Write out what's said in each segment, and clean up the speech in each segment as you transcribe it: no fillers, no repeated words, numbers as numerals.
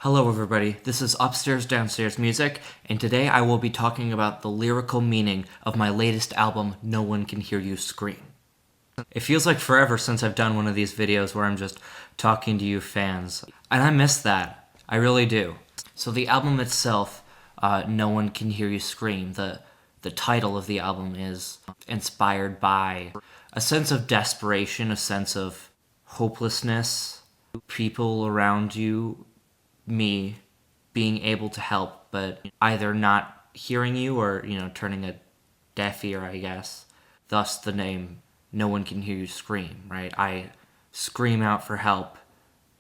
Hello everybody, this is Upstairs Downstairs Music, and today I will be talking about the lyrical meaning of my latest album, No One Can Hear You Scream. It feels like forever since I've done one of these videos where I'm just talking to you fans, and I miss that. I really do. So the album itself, No One Can Hear You Scream, the title of the album is inspired by a sense of desperation, a sense of hopelessness, people around you, me, being able to help, but either not hearing you or, turning a deaf ear, I guess. Thus the name, No One Can Hear You Scream, right? I scream out for help,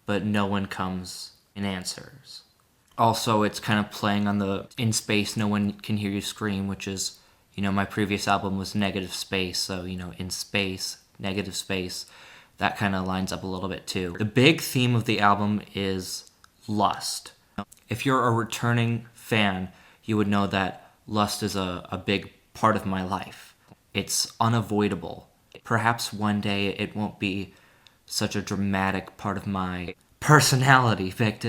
but no one comes and answers. Also, it's kind of playing on the in space, no one can hear you scream, which is, my previous album was Negative Space, so, in space, negative space, that kind of lines up a little bit too. The big theme of the album is lust. If you're a returning fan, you would know that lust is a big part of my life. It's unavoidable. Perhaps one day it won't be such a dramatic part of my personality. In fact,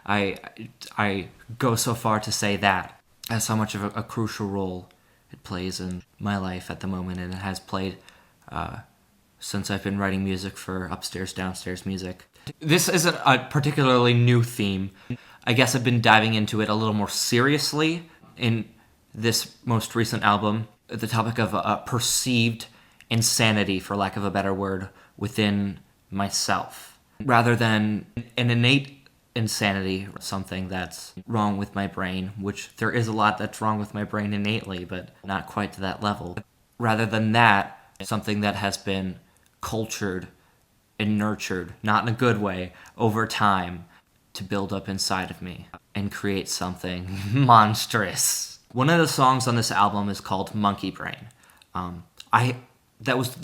I go so far to say that. That's how much of a crucial role it plays in my life at the moment, and it has played since I've been writing music for Upstairs Downstairs Music. This isn't a particularly new theme. I guess I've been diving into it a little more seriously in this most recent album. The topic of perceived insanity, for lack of a better word, within myself. Rather than an innate insanity, something that's wrong with my brain, which there is a lot that's wrong with my brain innately, but not quite to that level. Rather than that, something that has been cultured and nurtured, not in a good way, over time to build up inside of me and create something monstrous. One of the songs on this album is called Monkey Brain. That was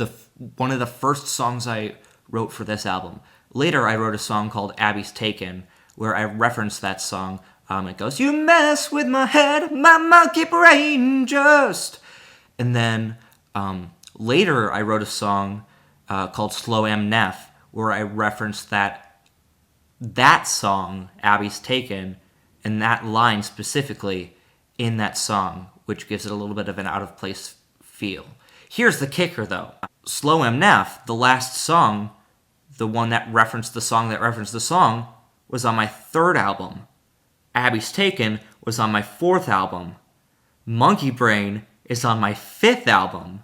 one of the first songs I wrote for this album. Later, I wrote a song called Abby's Taken, where I referenced that song. It goes, "You mess with my head, my monkey brain just..." And then later, I wrote a song called Slow M. Neff, where I referenced that song, Abby's Taken, and that line specifically in that song, which gives it a little bit of an out-of-place feel. Here's the kicker, though. Slow M. Neff, the last song, the one that referenced the song, was on my third album. Abby's Taken was on my fourth album. Monkey Brain is on my fifth album.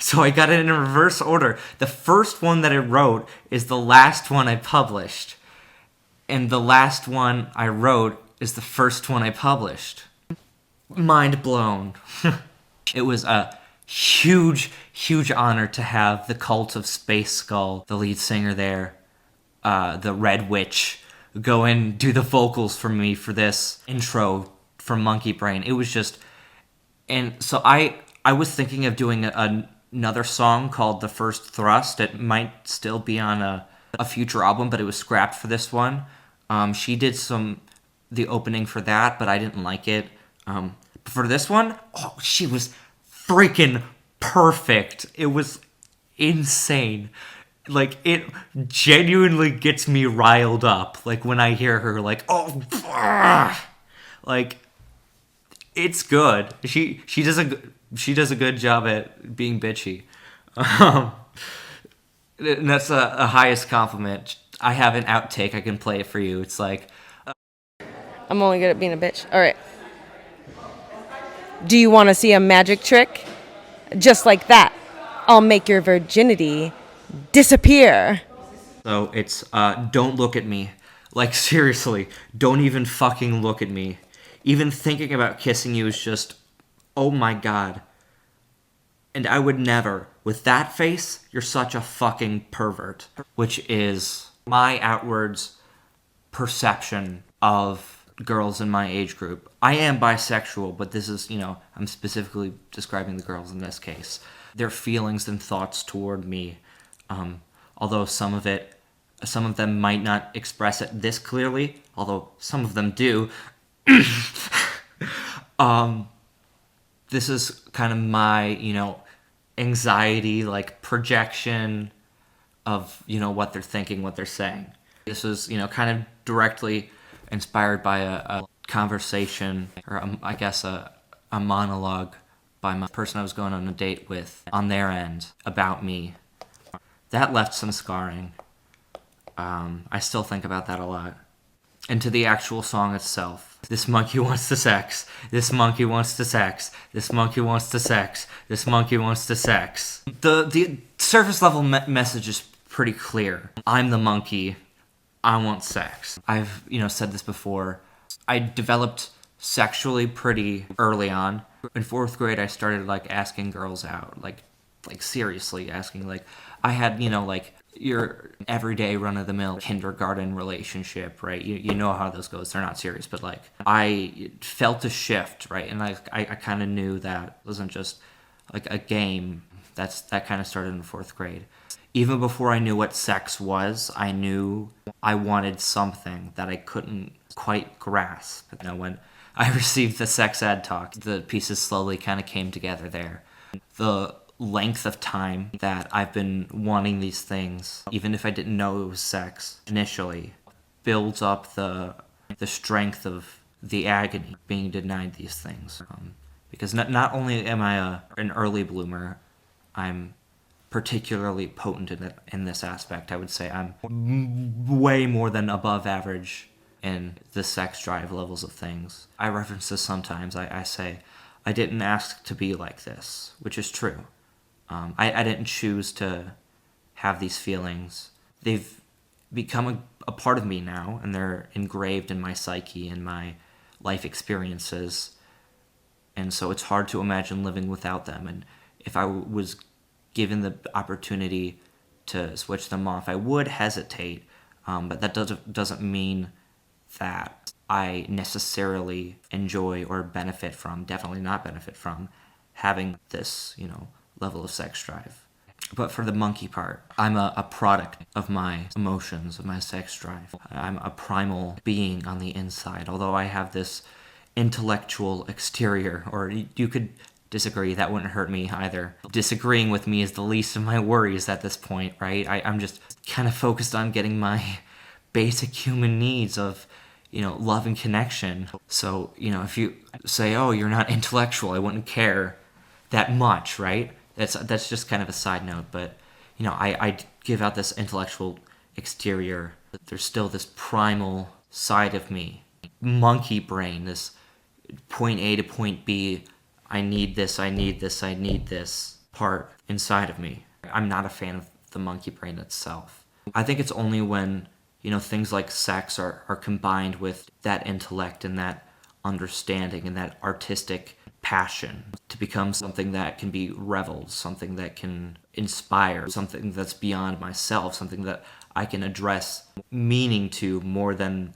So I got it in reverse order. The first one that I wrote is the last one I published. And the last one I wrote is the first one I published. Mind blown. It was a huge, huge honor to have the Cult of Space Skull, the lead singer there, the Red Witch, go and do the vocals for me for this intro from Monkey Brain. It was just... And so I was thinking of doing another song called The First Thrust. It might still be on a future album, but it was scrapped for this one. She did the opening for that, but I didn't like it. For this one, she was freaking perfect. It was insane. Like, it genuinely gets me riled up. Like, when I hear her, like, like, it's good. She does a good job at being bitchy. And that's a highest compliment. I have an outtake. I can play it for you. It's like, I'm only good at being a bitch. All right. Do you want to see a magic trick? Just like that, I'll make your virginity disappear. So it's, don't look at me. Like, seriously, don't even fucking look at me. Even thinking about kissing you is just, oh my god. And I would never. With that face, you're such a fucking pervert. Which is my outwards perception of girls in my age group. I am bisexual, but this is, I'm specifically describing the girls in this case. Their feelings and thoughts toward me, although some of them might not express it this clearly, although some of them do. This is kind of my, anxiety, like, projection of, what they're thinking, what they're saying. This is, kind of directly inspired by a conversation, or I guess a monologue by my person I was going on a date with on their end about me. That left some scarring. I still think about that a lot. And to the actual song itself. This monkey wants to sex. This monkey wants to sex. This monkey wants to sex. This monkey wants to sex. The surface level message is pretty clear. I'm the monkey. I want sex. I've, said this before. I developed sexually pretty early on. In 4th grade, I started, asking girls out. Like seriously asking. I had, your everyday run-of-the-mill kindergarten relationship, right? You know how those goes. They're not serious, but, I felt a shift, right? And, I kind of knew that it wasn't just, a game. That kind of started in 4th grade. Even before I knew what sex was, I knew I wanted something that I couldn't quite grasp. When I received the sex ed talk, the pieces slowly kind of came together there. The length of time that I've been wanting these things, even if I didn't know it was sex initially, builds up the strength of the agony being denied these things. Because not only am I an early bloomer, I'm particularly potent in this aspect. I would say I'm way more than above average in the sex drive levels of things. I reference this sometimes. I say, I didn't ask to be like this, which is true. I didn't choose to have these feelings. They've become a part of me now, and they're engraved in my psyche and my life experiences. And so it's hard to imagine living without them. And if I was given the opportunity to switch them off, I would hesitate. But that doesn't mean that I necessarily enjoy or benefit from, definitely not benefit from, having this, level of sex drive. But for the monkey part, I'm a product of my emotions, of my sex drive. I'm a primal being on the inside, although I have this intellectual exterior, or you could disagree, that wouldn't hurt me either. Disagreeing with me is the least of my worries at this point, right? I'm just kind of focused on getting my basic human needs of, love and connection. So, if you say, oh, you're not intellectual, I wouldn't care that much, right? That's just kind of a side note, but, I give out this intellectual exterior. There's still this primal side of me, monkey brain, this point A to point B, I need this, I need this, I need this part inside of me. I'm not a fan of the monkey brain itself. I think it's only when, things like sex are combined with that intellect and that understanding and that artistic passion to become something that can be reveled, something that can inspire, something that's beyond myself, something that I can address meaning to more than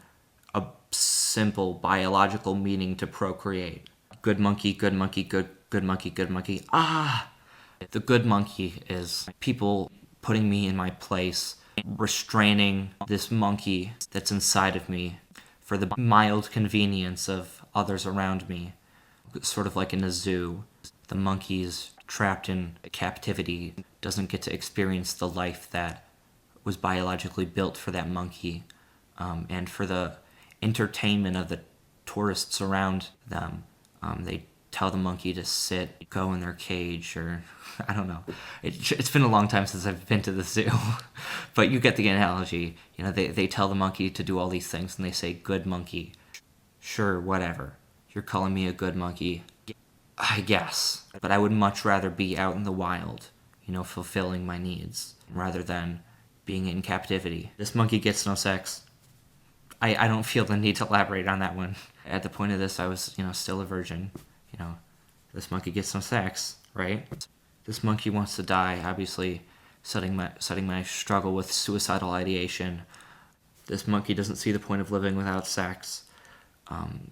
a simple biological meaning to procreate. Good monkey, good monkey, good monkey, good monkey. The good monkey is people putting me in my place, restraining this monkey that's inside of me for the mild convenience of others around me. Sort of like in a zoo, the monkey's trapped in captivity, doesn't get to experience the life that was biologically built for that monkey, and for the entertainment of the tourists around them. They tell the monkey to sit, go in their cage, or I don't know. It's been a long time since I've been to the zoo, but you get the analogy. They tell the monkey to do all these things, and they say, good monkey. Sure, whatever. You're calling me a good monkey, I guess. But I would much rather be out in the wild, fulfilling my needs, rather than being in captivity. This monkey gets no sex. I don't feel the need to elaborate on that one. At the point of this, I was, still a virgin. This monkey gets no sex, right? This monkey wants to die, obviously, setting my struggle with suicidal ideation. This monkey doesn't see the point of living without sex.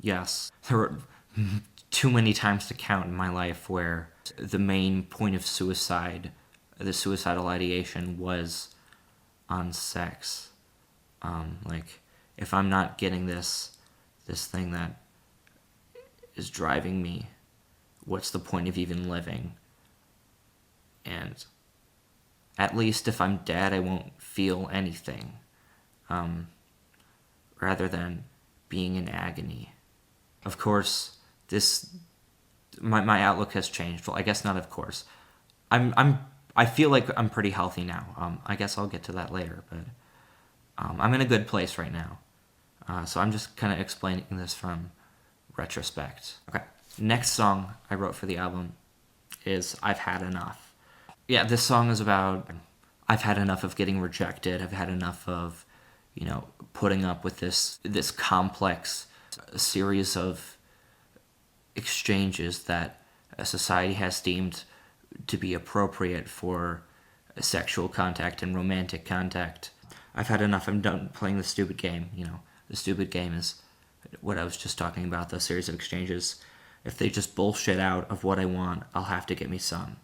Yes, there were too many times to count in my life where the main point of suicide, the suicidal ideation, was on sex. If I'm not getting this thing that is driving me, what's the point of even living? And at least if I'm dead, I won't feel anything. Rather than being in agony. Of course, my outlook has changed. Well, I guess not. Of course, I feel like I'm pretty healthy now. I guess I'll get to that later, but I'm in a good place right now. So I'm just kind of explaining this from retrospect. Okay, next song I wrote for the album is "I've Had Enough." Yeah, this song is about I've had enough of getting rejected. I've had enough of, putting up with this complex series of exchanges that a society has deemed to be appropriate for sexual contact and romantic contact. I've had enough. I'm done playing the stupid game. The stupid game is what I was just talking about, the series of exchanges. If they just bullshit out of what I want, I'll have to get me some.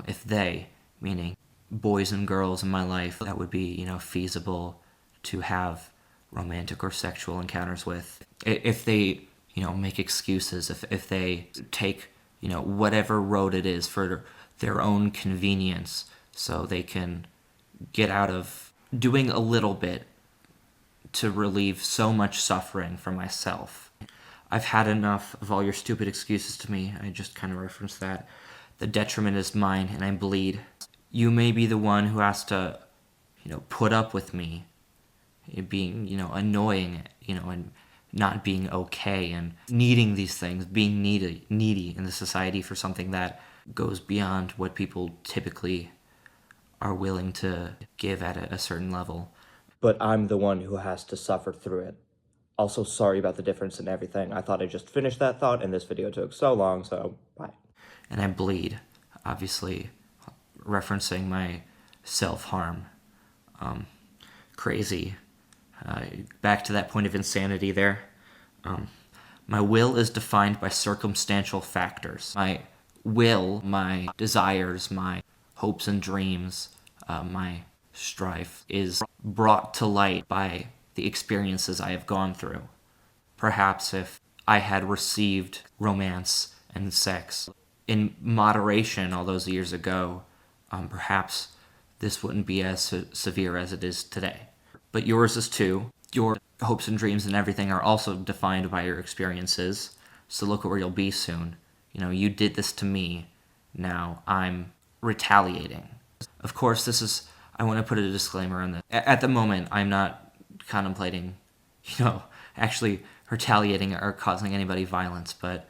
If they, meaning boys and girls in my life, that would be, feasible to have romantic or sexual encounters with. If they, make excuses, if they take, whatever road it is for their own convenience so they can get out of doing a little bit to relieve so much suffering for myself. I've had enough of all your stupid excuses to me. I just kind of referenced that. The detriment is mine and I bleed. You may be the one who has to, put up with me being, annoying, and not being okay and needing these things, being needy in the society for something that goes beyond what people typically are willing to give at a certain level. But I'm the one who has to suffer through it. Also, sorry about the difference in everything. I thought I just finished that thought, and this video took so long, so bye. And I bleed, obviously, referencing my self-harm. Crazy. Back to that point of insanity there. My will is defined by circumstantial factors. My will, my desires, my hopes and dreams, my strife is brought to light by the experiences I have gone through. Perhaps if I had received romance and sex in moderation all those years ago, perhaps this wouldn't be as severe as it is today. But yours is too. Your hopes and dreams and everything are also defined by your experiences, so look at where you'll be soon. You did this to me, now I'm retaliating. Of course, I want to put a disclaimer on this. At the moment, I'm not contemplating, actually retaliating or causing anybody violence, but,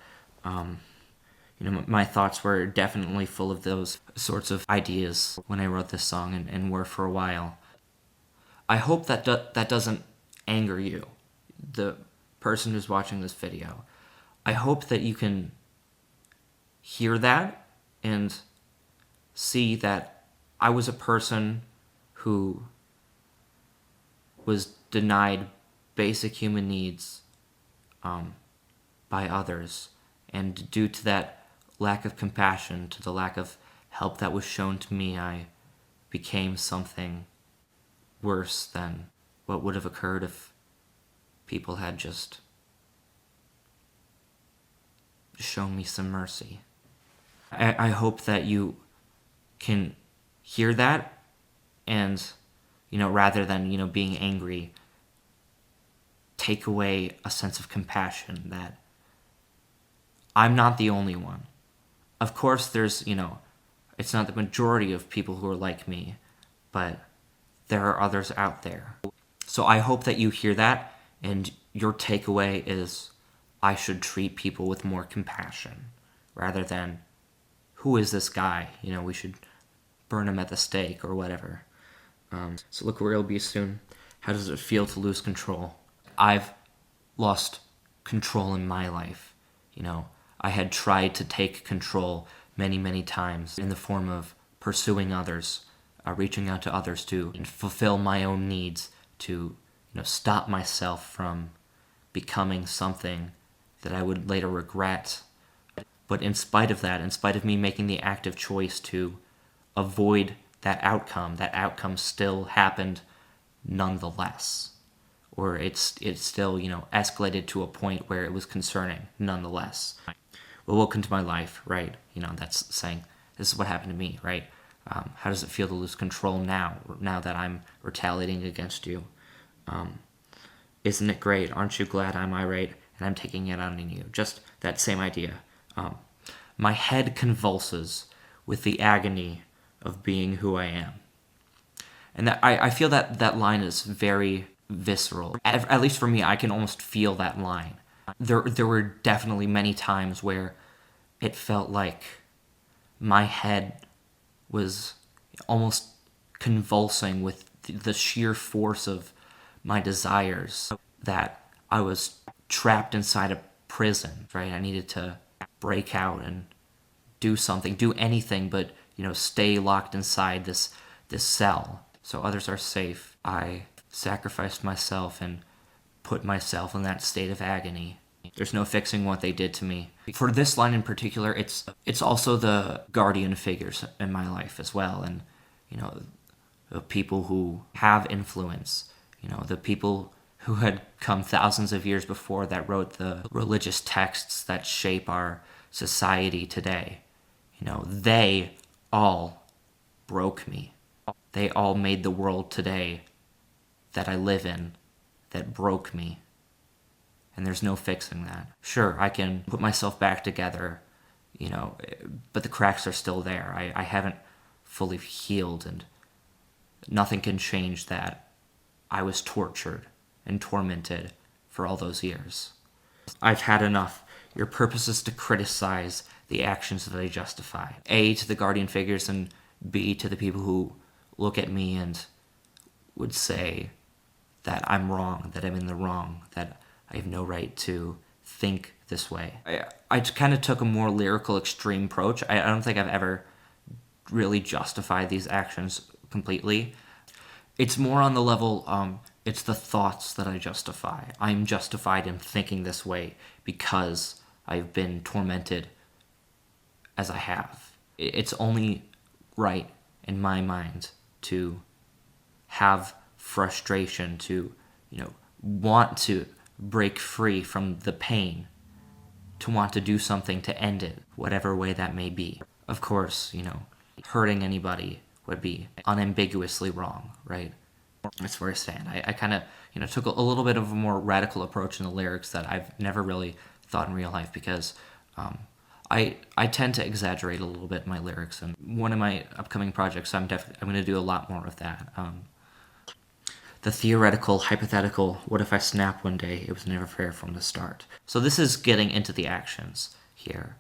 my thoughts were definitely full of those sorts of ideas when I wrote this song and were for a while. I hope that that doesn't anger you, the person who's watching this video. I hope that you can hear that and see that I was a person who was denied basic human needs by others, and due to that lack of compassion, to the lack of help that was shown to me, I became something worse than what would have occurred if people had just shown me some mercy. I hope that you can hear that and, rather than, being angry, take away a sense of compassion that I'm not the only one. Of course, there's, it's not the majority of people who are like me, but there are others out there. So I hope that you hear that and your takeaway is I should treat people with more compassion rather than who is this guy? We should burn him at the stake or whatever. So look where you'll be soon. How does it feel to lose control? I've lost control in my life. I had tried to take control many, many times in the form of pursuing others, reaching out to others to fulfill my own needs, to stop myself from becoming something that I would later regret. But in spite of that, in spite of me making the active choice to avoid that outcome still happened nonetheless. Or it's still, escalated to a point where it was concerning nonetheless. Well, welcome to my life, right? That's saying, this is what happened to me, right? How does it feel to lose control now that I'm retaliating against you? Isn't it great? Aren't you glad I'm irate and I'm taking it out on you? Just that same idea. My head convulses with the agony of being who I am. And that I feel that that line is very visceral. At least for me, I can almost feel that line. There were definitely many times where it felt like my head was almost convulsing with the sheer force of my desires, that I was trapped inside a prison, right? I needed to break out and do something, do anything but, stay locked inside this cell so others are safe. I sacrificed myself and put myself in that state of agony. There's no fixing what they did to me. For this line in particular, it's also the guardian figures in my life as well, and the people who have influence, the people who had come thousands of years before that wrote the religious texts that shape our society today. They all broke me. They all made the world today that I live in that broke me. And there's no fixing that. Sure, I can put myself back together, but the cracks are still there. I haven't fully healed, and nothing can change that. I was tortured and tormented for all those years. I've had enough. Your purpose is to criticize the actions that I justify. A, to the guardian figures, and B, to the people who look at me and would say that I'm wrong, that I'm in the wrong, that I have no right to think this way. I kind of took a more lyrical, extreme approach. I don't think I've ever really justified these actions completely. It's more on the level, it's the thoughts that I justify. I'm justified in thinking this way because I've been tormented as I have. It's only right in my mind to have frustration, to, want to break free from the pain, to want to do something to end it, whatever way that may be. Of course, hurting anybody would be unambiguously wrong, right? That's where I stand. I kind of, took a little bit of a more radical approach in the lyrics that I've never really thought in real life, because I tend to exaggerate a little bit in my lyrics, and one of my upcoming projects, I'm going to do a lot more of that. The theoretical, hypothetical, what if I snap one day? It was never fair from the start. So this is getting into the actions here.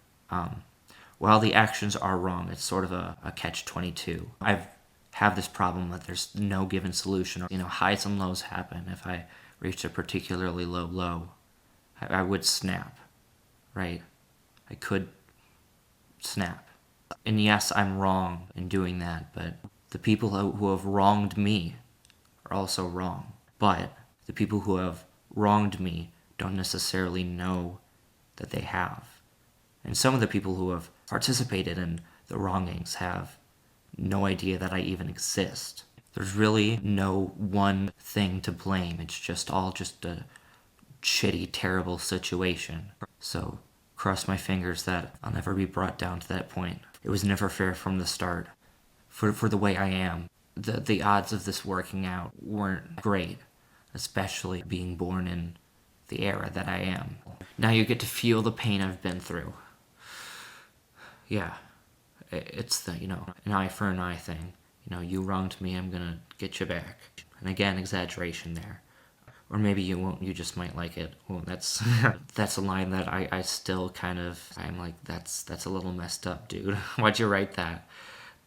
While the actions are wrong, it's sort of a catch-22. I have this problem that there's no given solution. Highs and lows happen. If I reached a particularly low low, I would snap, right? I could snap. And yes, I'm wrong in doing that, but the people who have wronged me are also wrong. But the people who have wronged me don't necessarily know that they have. And some of the people who have participated in the wrongings have no idea that I even exist. There's really no one thing to blame. It's just a shitty, terrible situation. So cross my fingers that I'll never be brought down to that point. It was never fair from the start. For the way I am, the odds of this working out weren't great, especially being born in the era that I am. Now you get to feel the pain I've been through. Yeah, it's the, an eye for an eye thing. You wronged me, I'm gonna get you back. And again, exaggeration there. Or maybe you won't, you just might like it. Well, that's that's a line that I still kind of, I'm like, that's a little messed up, dude. Why'd you write that?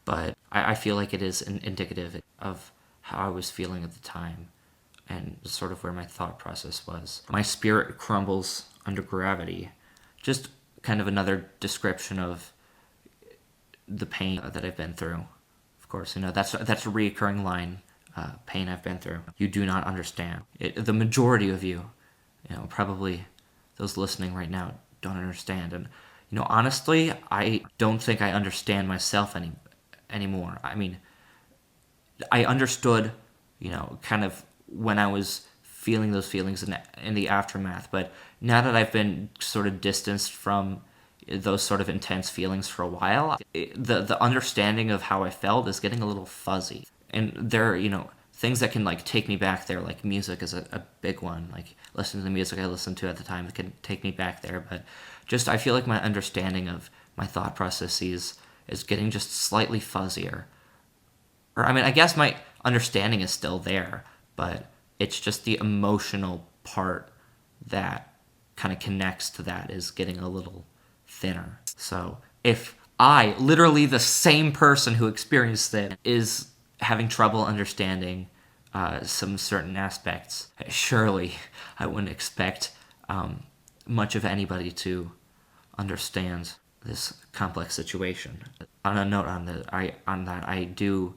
But I feel like it is indicative of how I was feeling at the time, and sort of where my thought process was. My spirit crumbles under gravity. Just kind of another description of the pain that I've been through. Of course, that's a recurring line. Pain I've been through. You do not understand. The majority of you, probably those listening right now, don't understand. And honestly, I don't think I understand myself anymore. I mean, I understood, kind of when I was feeling those feelings in the aftermath. But now that I've been sort of distanced from those sort of intense feelings for a while, the understanding of how I felt is getting a little fuzzy. And there things that can like take me back there, like music is a big one. Like listening to the music I listened to at the time, it can take me back there. But just I feel like my understanding of my thought processes is getting just slightly fuzzier. Or I mean, I guess my understanding is still there, but it's just the emotional part that kind of connects to that is getting a little thinner. So if I, literally the same person who experienced it, is having trouble understanding some certain aspects, surely I wouldn't expect much of anybody to understand this complex situation. On a note on that, I do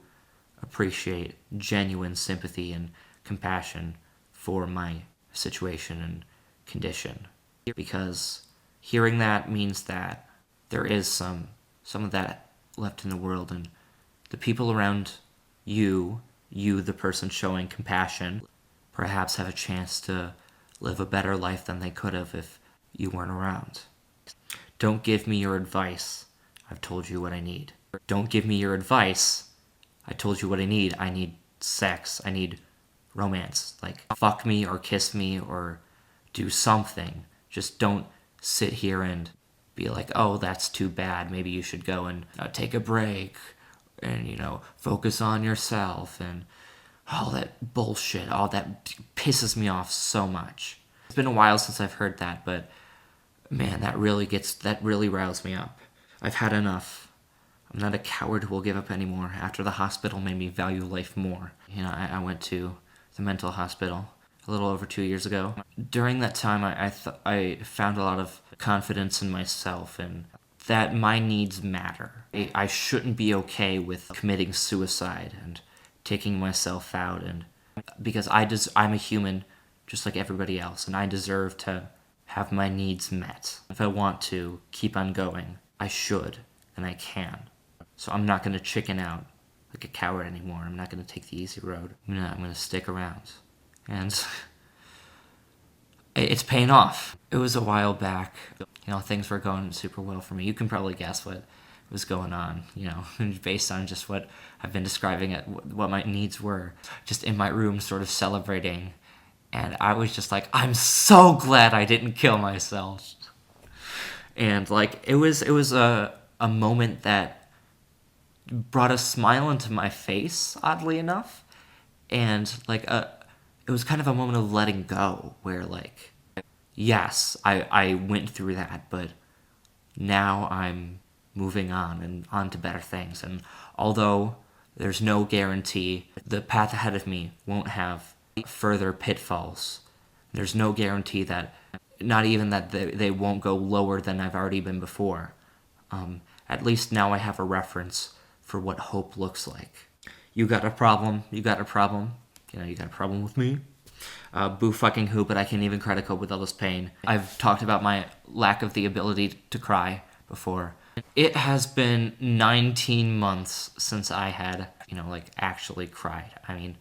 appreciate genuine sympathy and compassion for my situation and condition, because hearing that means that there is some of that left in the world, and the people around you, the person showing compassion, perhaps have a chance to live a better life than they could have if you weren't around. Don't give me your advice. I've told you what I need. Don't give me your advice. I told you what I need. I need sex. I need romance. Like, fuck me or kiss me or do something. Just don't sit here and be like, oh, that's too bad. Maybe you should go and take a break and, focus on yourself and all that bullshit. All that pisses me off so much. It's been a while since I've heard that, but man, that really riles me up. I've had enough. I'm not a coward who will give up anymore after the hospital made me value life more. I went to the mental hospital a little over 2 years ago. During that time, I found a lot of confidence in myself and that my needs matter. I shouldn't be okay with committing suicide and taking myself out, and because I'm a human just like everybody else, and I deserve to have my needs met. If I want to keep on going, I should, and I can. So I'm not going to chicken out like a coward anymore. I'm not going to take the easy road. I'm going to stick around. And it's paying off. It was a while back. Things were going super well for me. You can probably guess what was going on, based on just what I've been describing what my needs were. Just in my room sort of celebrating. And I was just like, I'm so glad I didn't kill myself. And like, it was a moment that brought a smile into my face, oddly enough. And like, it was kind of a moment of letting go where like, yes, I went through that, but now I'm moving on and on to better things. And although there's no guarantee the path ahead of me won't have further pitfalls, there's no guarantee that, not even that they won't go lower than I've already been before. At least now I have a reference for what hope looks like. You got a problem? You got a problem with me? Boo fucking who, but I can't even try to cope with all this pain. I've talked about my lack of the ability to cry before. It has been 19 months since I had, actually cried. I mean,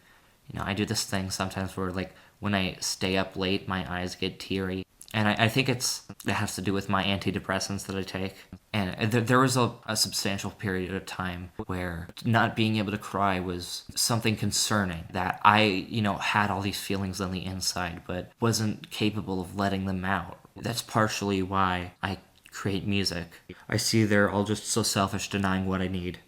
I do this thing sometimes where, like, when I stay up late, my eyes get teary. And I think it has to do with my antidepressants that I take. And there was a substantial period of time where not being able to cry was something concerning. That I, had all these feelings on the inside, but wasn't capable of letting them out. That's partially why I create music. I see they're all just so selfish, denying what I need.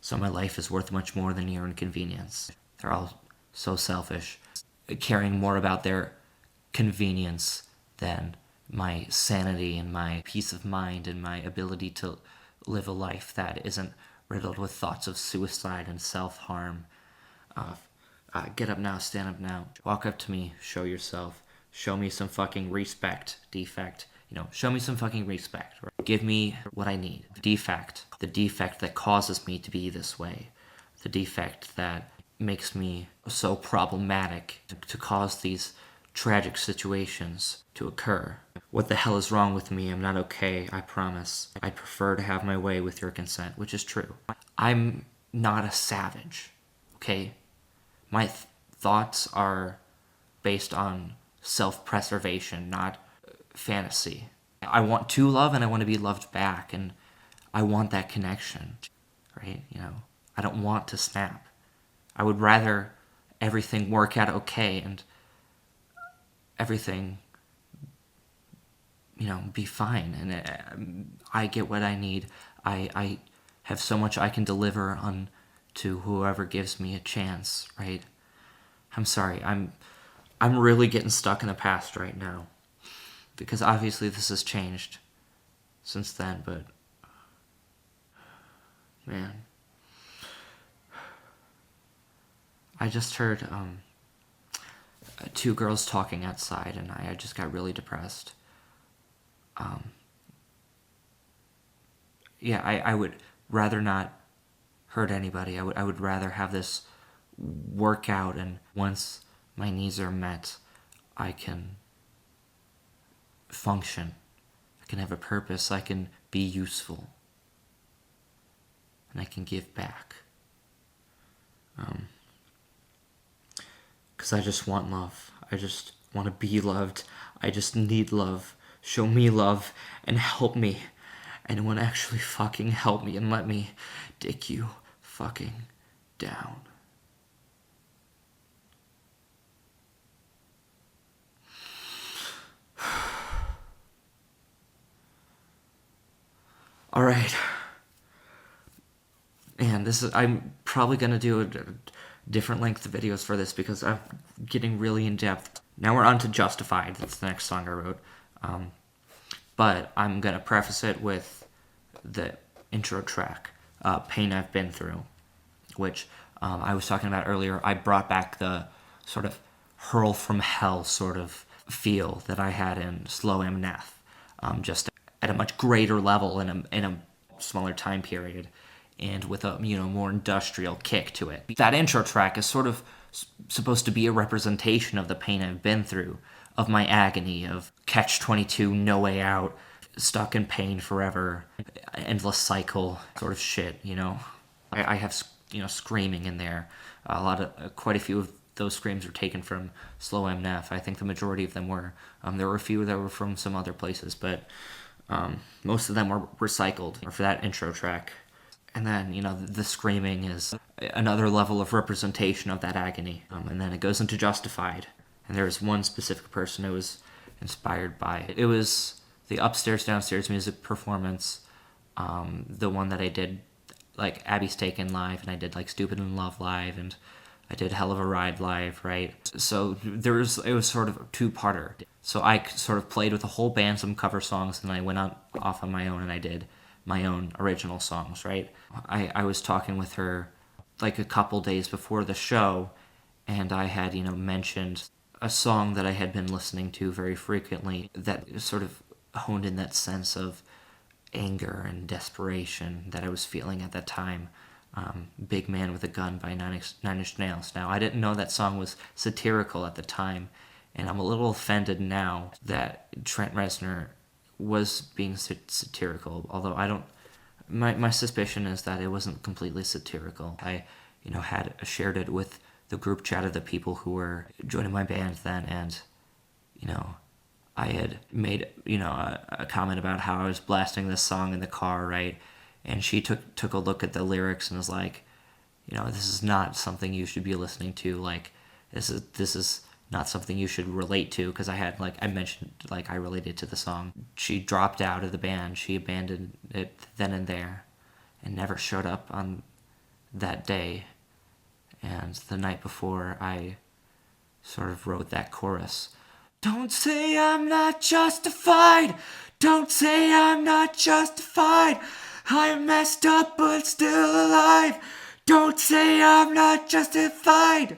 So my life is worth much more than your inconvenience. They're all so selfish, caring more about their convenience than my sanity and my peace of mind and my ability to live a life that isn't riddled with thoughts of suicide and self-harm. Get up now, stand up now. Walk up to me, show yourself. Show me some fucking respect, defect. Show me some fucking respect. Give me what I need. Defect. The defect that causes me to be this way. The defect that makes me so problematic to cause these tragic situations to occur. What the hell is wrong with me? I'm not okay, I promise. I prefer to have my way with your consent, which is true. I'm not a savage, okay? My thoughts are based on self-preservation, not fantasy. I want to love and I want to be loved back, and I want that connection, right? I don't want to snap. I would rather everything work out okay and everything, be fine. And I get what I need. I have so much I can deliver on to whoever gives me a chance, right? I'm sorry. I'm really getting stuck in the past right now. Because obviously this has changed since then, but man. I just heard two girls talking outside, and I just got really depressed. Yeah, I would rather not hurt anybody. I would rather have this work out, and once my needs are met, I can function. I can have a purpose. I can be useful. And I can give back. Because I just want love. I just want to be loved. I just need love. Show me love and help me. Anyone actually fucking help me and let me dick you fucking down. All right. And I'm probably going to do a different length of videos for this because I'm getting really in depth. Now we're on to Justified. That's the next song I wrote. But I'm going to preface it with the intro track, Pain I've Been Through, which I was talking about earlier. I brought back the sort of hurl from hell sort of feel that I had in Slow MNF, just at a much greater level in a smaller time period, and with a more industrial kick to it. That intro track is sort of supposed to be a representation of the pain I've been through, of my agony, of catch-22, no way out, stuck in pain forever, endless cycle sort of shit. I have screaming in there. Quite a few of those screams were taken from Slow MNF. I think the majority of them were. There were a few that were from some other places, but most of them were recycled for that intro track. And then, the screaming is another level of representation of that agony. And then it goes into Justified. And there's one specific person it was inspired by. It was the Upstairs Downstairs music performance, the one that I did, like, Abby's Taken live, and I did, like, Stupid in Love live, and I did Hell of a Ride live, right? So it was sort of a two-parter. So I sort of played with a whole band, some cover songs, and I went off on my own, and I did my own original songs, right? I was talking with her like a couple days before the show, and I had, mentioned a song that I had been listening to very frequently that sort of honed in that sense of anger and desperation that I was feeling at that time. Big Man with a Gun by Nine Inch Nails. Now, I didn't know that song was satirical at the time, and I'm a little offended now that Trent Reznor was being satirical, although I don't. My suspicion is that it wasn't completely satirical. I, had shared it with the group chat of the people who were joining my band then, and, I had made, a comment about how I was blasting this song in the car, right? And she took a look at the lyrics and was like, this is not something you should be listening to. Like, this is not something you should relate to, because I mentioned, I related to the song. She dropped out of the band. She abandoned it then and there and never showed up on that day. And the night before, I sort of wrote that chorus. Don't say I'm not justified. Don't say I'm not justified. I'm messed up but still alive. Don't say I'm not justified.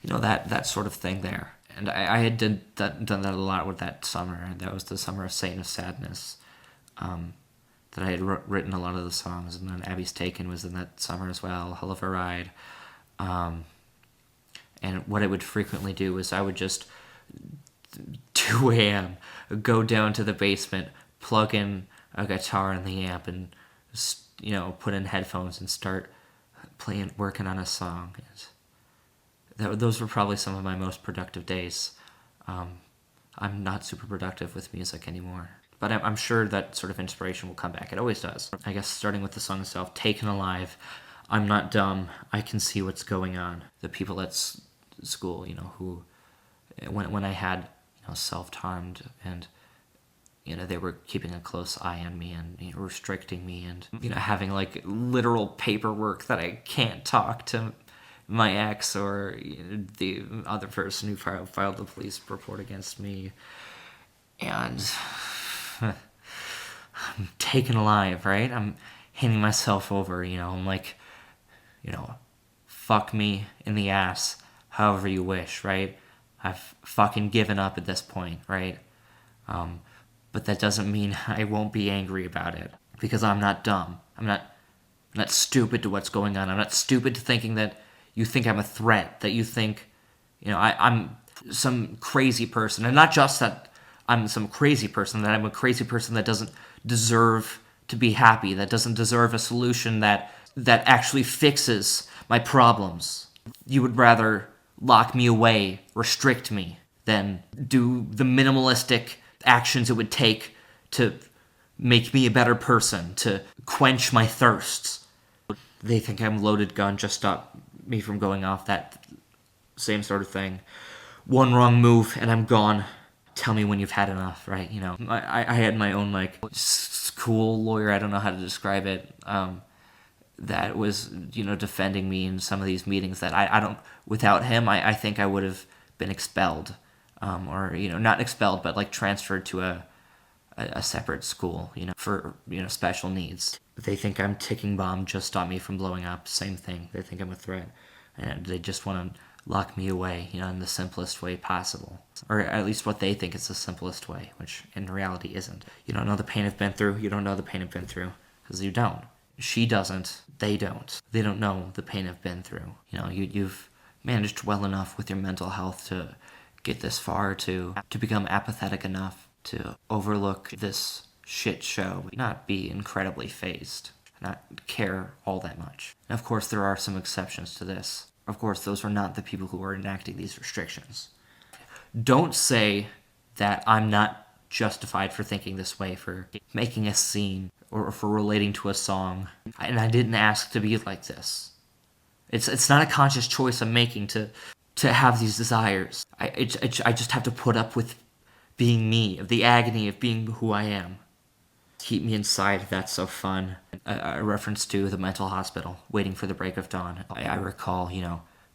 That sort of thing there. And I had done that a lot with that summer. That was the summer of Satan of Sadness, that I had written a lot of the songs. And then Abby's Taken was in that summer as well, Hell of a Ride. And what I would frequently do is I would just, 2 a.m., go down to the basement, plug in a guitar in the amp, and, put in headphones and start working on a song. Those were probably some of my most productive days. I'm not super productive with music anymore. But I'm sure that sort of inspiration will come back. It always does. I guess starting with the song itself, Taken Alive. I'm not dumb. I can see what's going on. The people at school, who, when I had, self-harmed and, they were keeping a close eye on me and restricting me and, having like literal paperwork that I can't talk to my ex or the other person who filed the police report against me. And I'm taken alive, right? I'm handing myself over, I'm like, fuck me in the ass however you wish, right? I've fucking given up at this point, right? But that doesn't mean I won't be angry about it, because I'm not dumb. I'm not stupid to what's going on. I'm not stupid to thinking that you think I'm a threat, that you think, I'm some crazy person. And not just that I'm some crazy person, that I'm a crazy person that doesn't deserve to be happy, that doesn't deserve a solution that actually fixes my problems. You would rather lock me away, restrict me, than do the minimalistic actions it would take to make me a better person, to quench my thirsts. They think I'm a loaded gun, just stop me from going off, that same sort of thing. One wrong move and I'm gone. Tell me when you've had enough, right? I had my own like school lawyer, I don't know how to describe it, that was, defending me in some of these meetings that I don't, without him, I think I would have been expelled. Or, not expelled, but like transferred to a separate school, for, special needs. They think I'm ticking bomb, just stop me from blowing up. Same thing. They think I'm a threat. And they just want to lock me away, in the simplest way possible. Or at least what they think is the simplest way, which in reality isn't. You don't know the pain I've been through. You don't know the pain I've been through. Because you don't. She doesn't. They don't. They don't know the pain I've been through. You've managed well enough with your mental health to get this far, to become apathetic enough to overlook this shit show, not be incredibly fazed, not care all that much. And of course, there are some exceptions to this. Of course, those are not the people who are enacting these restrictions. Don't say that I'm not justified for thinking this way, for making a scene, or for relating to a song. And I didn't ask to be like this. It's not a conscious choice I'm making to have these desires. I just have to put up with being me, of the agony of being who I am. Keep me inside, that's so fun. A reference to the mental hospital, waiting for the break of dawn. I recall,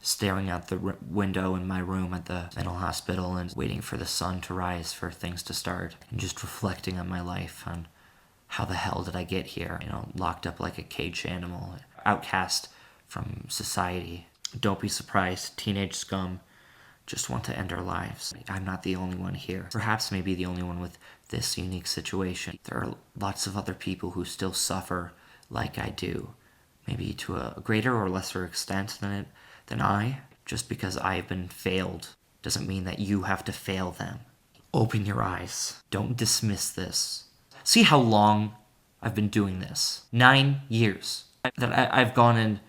staring out the window in my room at the mental hospital and waiting for the sun to rise, for things to start, and just reflecting on my life, on how the hell did I get here? Locked up like a caged animal, outcast from society. Don't be surprised, teenage scum just want to end our lives. I'm not the only one here. Perhaps maybe the only one with this unique situation. There are lots of other people who still suffer like I do, maybe to a greater or lesser extent than I. Just because I've been failed doesn't mean that you have to fail them. Open your eyes. Don't dismiss this. See how long I've been doing this. 9 years that I've gone and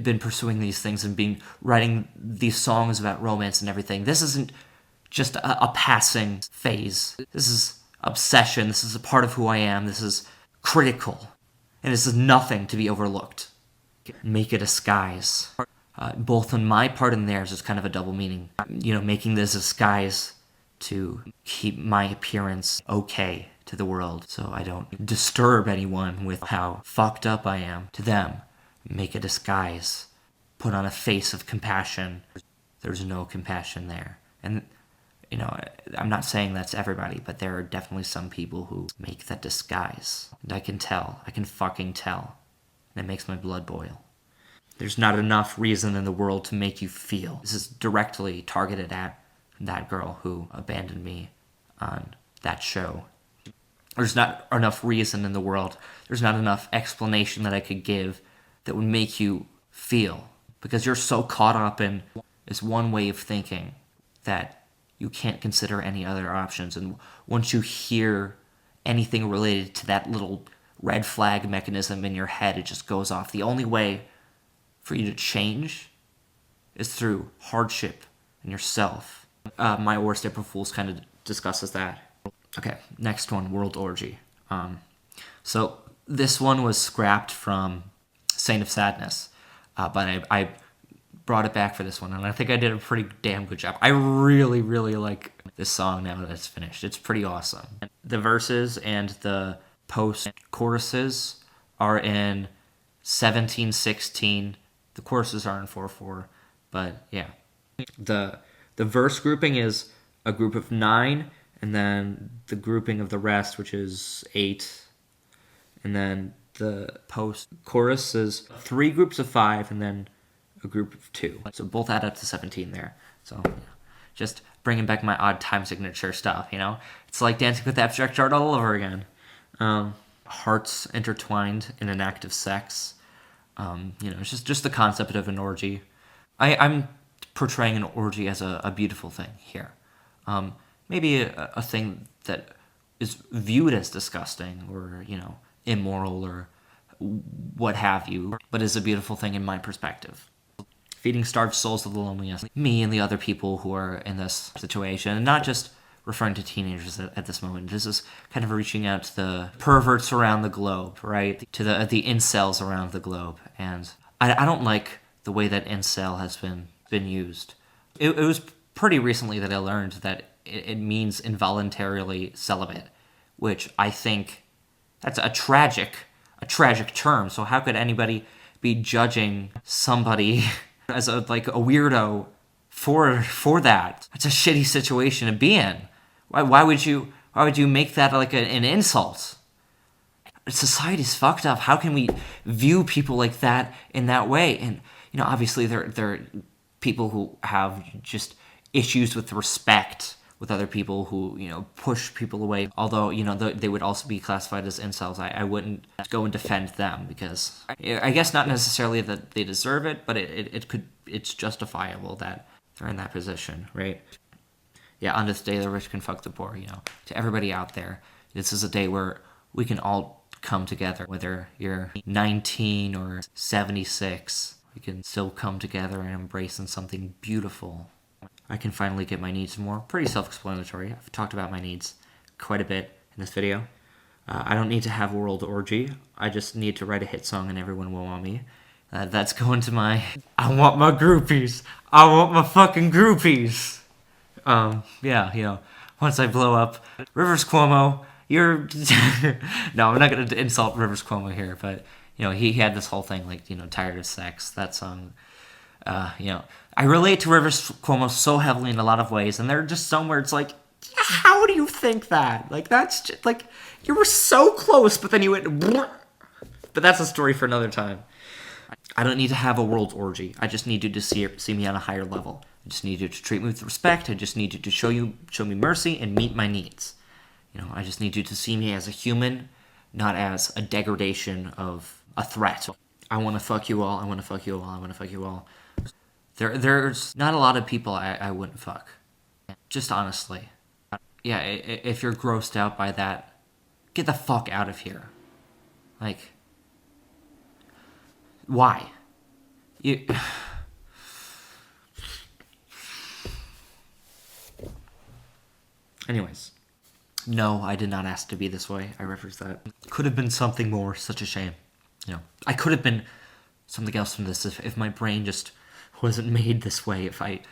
been pursuing these things and writing these songs about romance and everything. This isn't just a passing phase. This is obsession. This is a part of who I am. This is critical. And this is nothing to be overlooked. Make a disguise. Both on my part and theirs is kind of a double meaning. Making this disguise to keep my appearance okay to the world, so I don't disturb anyone with how fucked up I am to them. Make a disguise. Put on a face of compassion. There's no compassion there. And, I'm not saying that's everybody, but there are definitely some people who make that disguise. And I can tell. I can fucking tell. And it makes my blood boil. There's not enough reason in the world to make you feel. This is directly targeted at that girl who abandoned me on that show. There's not enough reason in the world. There's not enough explanation that I could give that would make you feel, because you're so caught up in this one way of thinking that you can't consider any other options. And once you hear anything related to that little red flag mechanism in your head, it just goes off. The only way for you to change is through hardship in yourself. My Worst April Fools kind of discusses that. Okay, next one, World Orgy. So this one was scrapped from Saint of Sadness. but I brought it back for this one, and I think I did a pretty damn good job. I really, really like this song now that it's finished. It's pretty awesome. The verses and the post-choruses are in 17/16. The choruses are in 4/4, but yeah. The verse grouping is a group of 9, and then the grouping of the rest, which is 8, and then the post-chorus is 3 groups of 5, and then a group of 2. So both add up to 17 there. So yeah, just bringing back my odd time signature stuff, you know? It's like Dancing with Abstract Art all over again. Hearts intertwined in an act of sex. You know, it's just the concept of an orgy. I'm portraying an orgy as a beautiful thing here. Maybe a thing that is viewed as disgusting or, you know, immoral or what have you, but is a beautiful thing in my perspective. Feeding starved souls of the loneliest, me and the other people who are in this situation, and not just referring to teenagers at this moment. This is kind of reaching out to the perverts around the globe, right? To the incels around the globe. And I don't like the way that incel has been used. It was pretty recently that I learned that it means involuntarily celibate, which I think that's a tragic term. So how could anybody be judging somebody as a weirdo for that? It's a shitty situation to be in. Why would you make that like an insult? Society's fucked up. How can we view people like that in that way? And you know, obviously there are people who have just issues with respect with other people who, you know, push people away. Although, you know, they would also be classified as incels. I wouldn't go and defend them because I guess not necessarily that they deserve it, but it's justifiable that they're in that position, right? Yeah, on this day, the rich can fuck the poor, you know. To everybody out there, this is a day where we can all come together. Whether you're 19 or 76, we can still come together and embrace in something beautiful. I can finally get my needs more. Pretty self-explanatory. I've talked about my needs quite a bit in this video. I don't need to have a world orgy. I just need to write a hit song and everyone will want me. That's going to my... I want my groupies. I want my fucking groupies. Yeah, you know, once I blow up, Rivers Cuomo, you're... No, I'm not going to insult Rivers Cuomo here, but, you know, he had this whole thing, like, you know, Tired of Sex, that song. You know, I relate to Rivers Cuomo so heavily in a lot of ways, and there are just some where it's like, how do you think that? Like, that's just, like, you were so close, but then you went... But that's a story for another time. I don't need to have a world orgy. I just need you to see me on a higher level. I just need you to treat me with respect. I just need you to show me mercy and meet my needs. You know, I just need you to see me as a human, not as a degradation of a threat. I want to fuck you all. I want to fuck you all. I want to fuck you all. There's not a lot of people I wouldn't fuck. Just honestly. Yeah, if you're grossed out by that, get the fuck out of here. Like, why? You... Anyways, no, I did not ask to be this way. I referenced that. Could have been something more. Such a shame. You know, I could have been something else from this if my brain just wasn't made this way. If I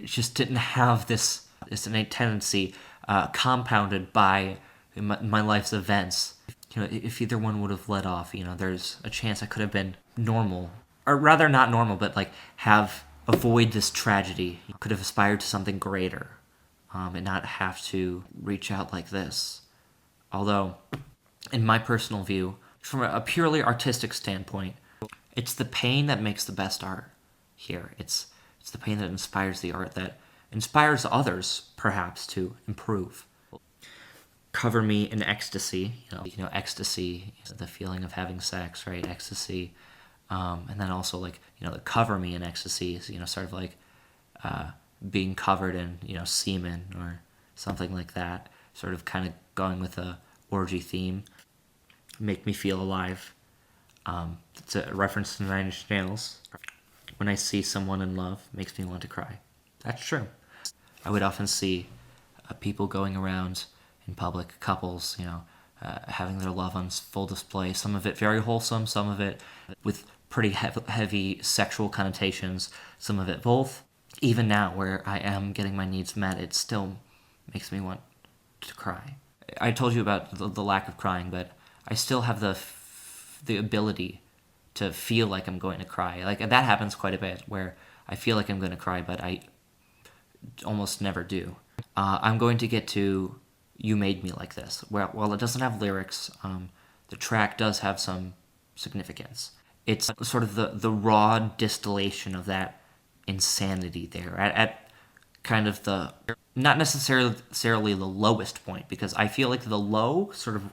just didn't have this innate tendency compounded by my life's events. You know, if either one would have let off, you know, there's a chance I could have been normal, or rather not normal, but like avoid this tragedy. Could have aspired to something greater. And not have to reach out like this. Although, in my personal view, from a purely artistic standpoint, it's the pain that makes the best art here. It's the pain that inspires the art, that inspires others, perhaps, to improve. Cover me in ecstasy. You know, ecstasy is the feeling of having sex, right? Ecstasy. And then also, like, you know, the cover me in ecstasy is, you know, sort of like... being covered in, you know, semen or something like that, sort of kind of going with a orgy theme. Make me feel alive. It's a reference to Nine Inch Nails. When I see someone in love, makes me want to cry. That's true. I would often see people going around in public, couples, you know, having their love on full display. Some of it very wholesome, some of it with pretty heavy sexual connotations, some of it both. Even now, where I am getting my needs met, it still makes me want to cry. I told you about the lack of crying, but I still have the ability to feel like I'm going to cry. Like, that happens quite a bit, where I feel like I'm going to cry, but I almost never do. I'm going to get to You Made Me Like This. While it doesn't have lyrics, the track does have some significance. It's sort of the raw distillation of that insanity there at kind of the, not necessarily the lowest point, because I feel like the low sort of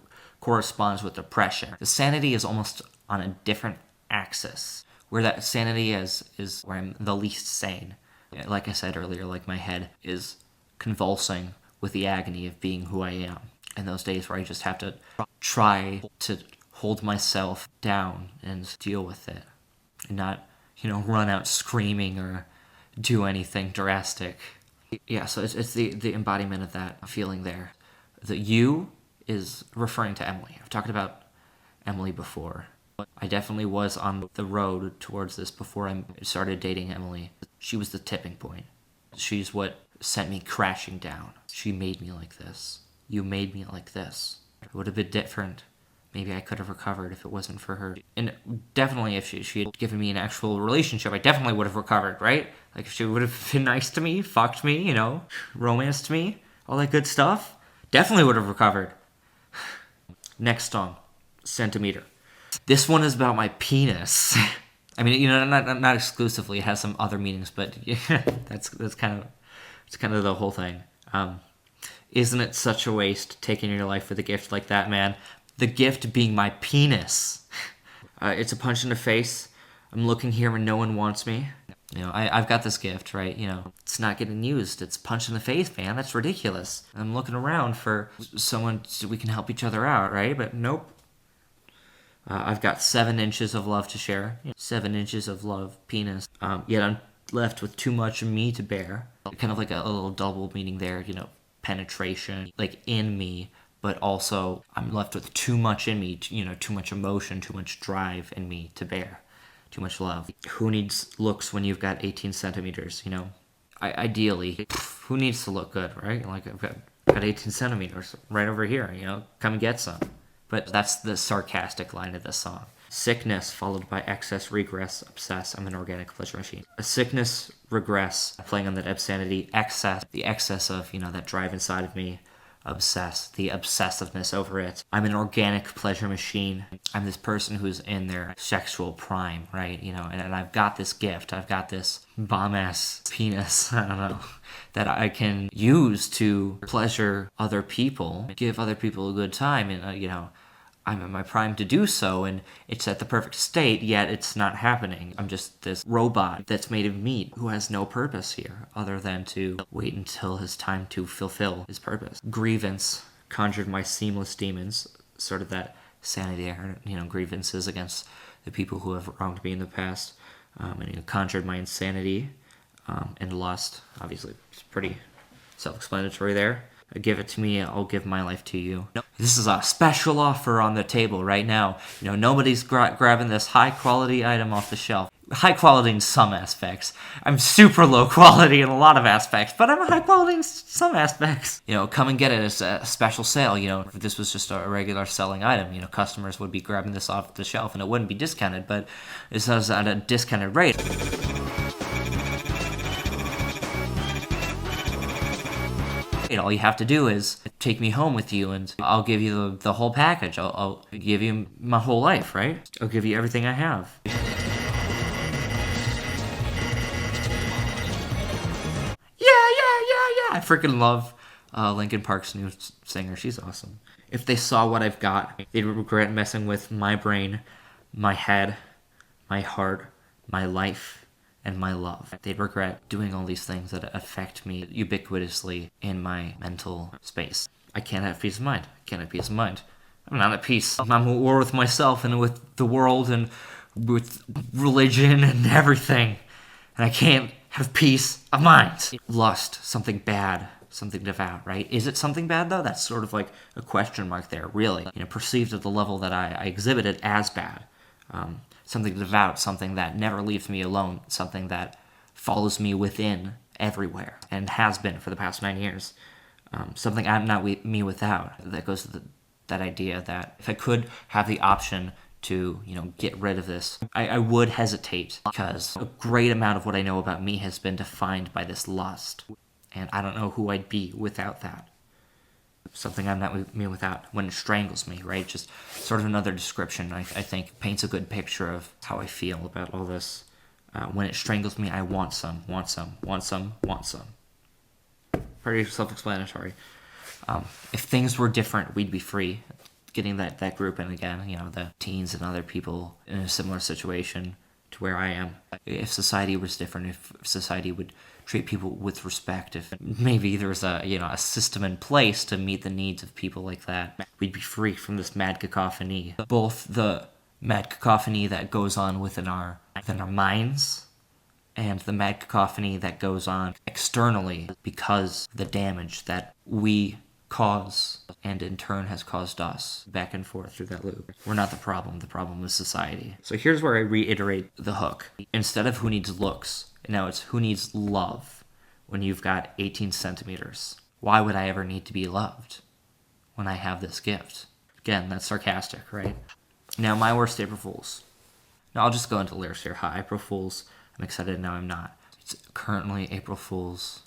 corresponds with depression. The sanity is almost on a different axis, where that sanity is where I'm the least sane. Like I said earlier, like my head is convulsing with the agony of being who I am. And those days where I just have to try to hold myself down and deal with it, and not, run out screaming or do anything drastic. Yeah, so it's the embodiment of that feeling there. The you is referring to Emily. I've talked about Emily before. I definitely was on the road towards this before I started dating Emily. She was the tipping point. She's what sent me crashing down. She made me like this. You made me like this. It would have been different. Maybe I could have recovered if it wasn't for her. And definitely if she had given me an actual relationship, I definitely would have recovered, right? Like, if she would have been nice to me, fucked me, romanced me, all that good stuff, definitely would have recovered. Next song, Centimeter. This one is about my penis. I mean, not exclusively. It has some other meanings, but yeah, that's kind of the whole thing. Isn't it such a waste taking your life with a gift like that, man? The gift being my penis. It's a punch in the face. I'm looking here and no one wants me. I've got this gift, right? It's not getting used. It's a punch in the face, man. That's ridiculous. I'm looking around for someone so we can help each other out, right? But nope. I've got 7 inches of love to share. 7 inches of love, penis. Yet I'm left with too much of me to bear. Kind of like a little double meaning there, penetration, like in me, but also I'm left with too much in me, too much emotion, too much drive in me to bear. Too much love. Who needs looks when you've got 18 centimeters, Ideally, who needs to look good, right? Like, I've got 18 centimeters right over here, come and get some. But that's the sarcastic line of the song. Sickness followed by excess, regress, obsess. I'm an organic pleasure machine. A sickness, regress, playing on that obscenity, excess, the excess of, that drive inside of me, obsess, the obsessiveness over it. I'm an organic pleasure machine. I'm this person who's in their sexual prime, right? And I've got this gift. I've got this bomb-ass penis, I don't know, that I can use to pleasure other people, give other people a good time, and, I'm in my prime to do so, and it's at the perfect state, yet it's not happening. I'm just this robot that's made of meat who has no purpose here other than to wait until his time to fulfill his purpose. Grievance conjured my seamless demons, sort of that sanity, grievances against the people who have wronged me in the past, and conjured my insanity, and lust. Obviously, it's pretty self-explanatory there. Give it to me, I'll give my life to you. This is a special offer on the table right now. Nobody's grabbing this high-quality item off the shelf. High quality in some aspects. I'm super low quality in a lot of aspects, but I'm high quality in some aspects. Come and get it. It's a special sale. If this was just a regular selling item, customers would be grabbing this off the shelf and it wouldn't be discounted, but this is at a discounted rate. All you have to do is take me home with you and I'll give you the whole package. I'll give you my whole life, right? I'll give you everything I have. Yeah. I freaking love Linkin Park's new singer. She's awesome. If they saw what I've got, they'd regret messing with my brain, my head, my heart, my life, and my love. They'd regret doing all these things that affect me ubiquitously in my mental space. I can't have peace of mind. I'm not at peace. I'm at war with myself and with the world and with religion and everything. And I can't have peace of mind. Lust, something bad, something devout, right? Is it something bad, though? That's sort of like a question mark there, really. Perceived at the level that I exhibited as bad. something devout, something that never leaves me alone, something that follows me within everywhere and has been for the past 9 years. Something I'm not me without. That goes to that idea that if I could have the option to, get rid of this, I would hesitate, because a great amount of what I know about me has been defined by this lust. And I don't know who I'd be without that. Something I'm not me without, when it strangles me, right? Just sort of another description, I think, paints a good picture of how I feel about all this. When it strangles me, I want some, want some, want some, want some. Pretty self-explanatory. If things were different, we'd be free. Getting that group in again, the teens and other people in a similar situation to where I am. If society was different, if society would treat people with respect, if maybe there's a system in place to meet the needs of people like that, we'd be free from this mad cacophony. Both the mad cacophony that goes on within our minds, and the mad cacophony that goes on externally because the damage that we cause and in turn has caused us, back and forth through that loop. We're not the problem is society. So here's where I reiterate the hook. Instead of who needs looks, now it's who needs love when you've got 18 centimeters. Why would I ever need to be loved when I have this gift? Again, that's sarcastic, right? Now, my worst April Fools. Now, I'll just go into lyrics here. Hi, April Fools. I'm excited, now I'm not. It's currently April Fools,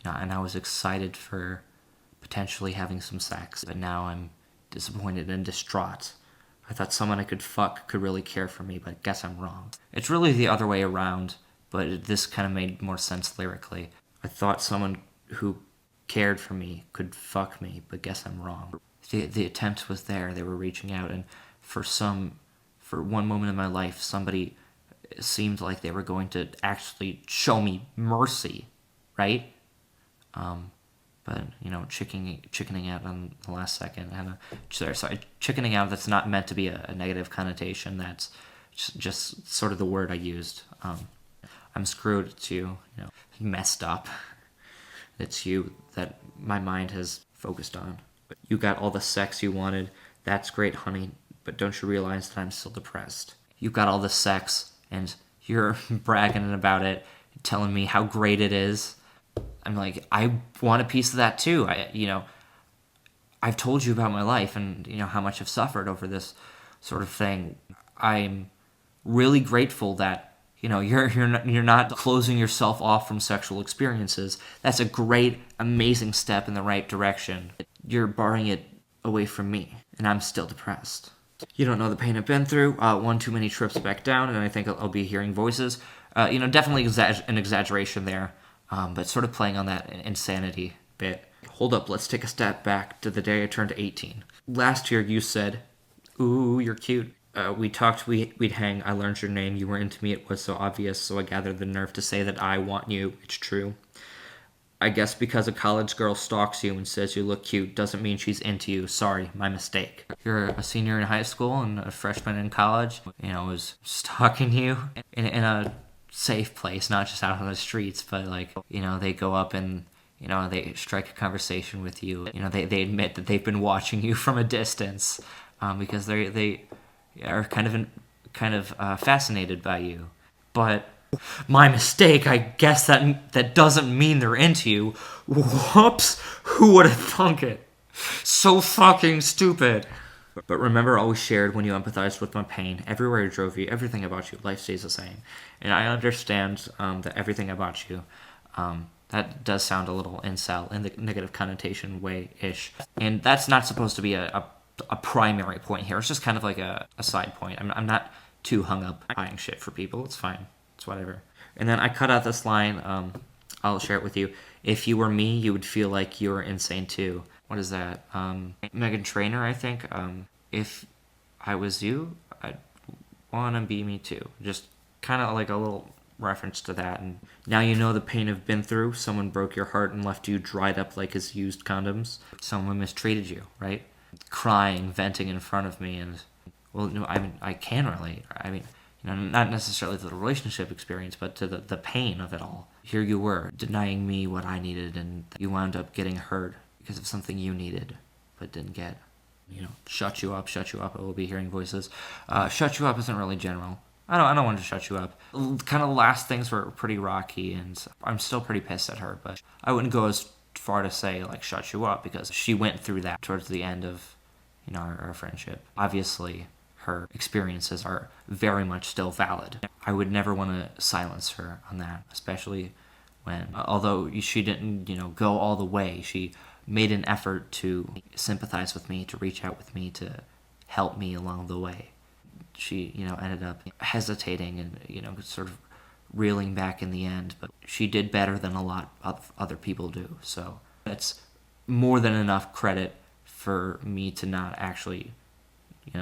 and I was excited for potentially having some sex, but now I'm disappointed and distraught. I thought someone I could fuck could really care for me, but guess I'm wrong. It's really the other way around, but this kind of made more sense lyrically. I thought someone who cared for me could fuck me, but guess I'm wrong. The attempt was there. They were reaching out, and for one moment in my life, somebody seemed like they were going to actually show me mercy, right? But, chickening out on the last second. Chickening out, that's not meant to be a negative connotation. That's just sort of the word I used. I'm screwed. It's you, messed up. It's you that my mind has focused on. You got all the sex you wanted. That's great, honey. But don't you realize that I'm still depressed? You got all the sex, and you're bragging about it, telling me how great it is. I'm like, I want a piece of that too. I've told you about my life and how much I've suffered over this sort of thing. I'm really grateful that you're not closing yourself off from sexual experiences. That's a great, amazing step in the right direction. You're barring it away from me, and I'm still depressed. You don't know the pain I've been through. One too many trips back down, and I think I'll be hearing voices. Definitely an exaggeration there. But sort of playing on that insanity bit. Hold up, let's take a step back to the day I turned 18. Last year you said, ooh, you're cute. We talked, we'd hang, I learned your name, you were into me, it was so obvious, so I gathered the nerve to say that I want you, it's true. I guess because a college girl stalks you and says you look cute doesn't mean she's into you, sorry, my mistake. You're a senior in high school and a freshman in college, was stalking you in a safe place, not just out on the streets, but they go up and they strike a conversation with you. They admit that they've been watching you from a distance because they are kind of fascinated by you. But my mistake, I guess that doesn't mean they're into you. Whoops, who would have thunk it? So fucking stupid. But remember, always shared when you empathized with my pain. Everywhere I drove you, everything about you, life stays the same. And I understand that everything about you, that does sound a little incel in the negative connotation way-ish. And that's not supposed to be a primary point here. It's just kind of like a side point. I'm not too hung up buying shit for people. It's fine. It's whatever. And then I cut out this line. I'll share it with you. If you were me, you would feel like you were insane too. What is that? Meghan Trainor, I think. If I was you, I'd want to be me too. Just kind of like a little reference to that. And now you know the pain I've been through. Someone broke your heart and left you dried up like his used condoms. Someone mistreated you, right? Crying, venting in front of me. And, well, no, I can relate. Not necessarily to the relationship experience, but to the pain of it all. Here you were, denying me what I needed, and you wound up getting hurt because of something you needed, but didn't get. Shut you up, I will be hearing voices. Shut you up isn't really general. I don't want to shut you up. Kind of the last things were pretty rocky, and I'm still pretty pissed at her, but I wouldn't go as far to say, like, shut you up, because she went through that towards the end of, our friendship. Obviously, her experiences are very much still valid. I would never want to silence her on that, especially when, although she didn't, go all the way, she made an effort to sympathize with me, to reach out with me, to help me along the way. She, ended up hesitating and, sort of reeling back in the end, but she did better than a lot of other people do. So it's more than enough credit for me to not actually,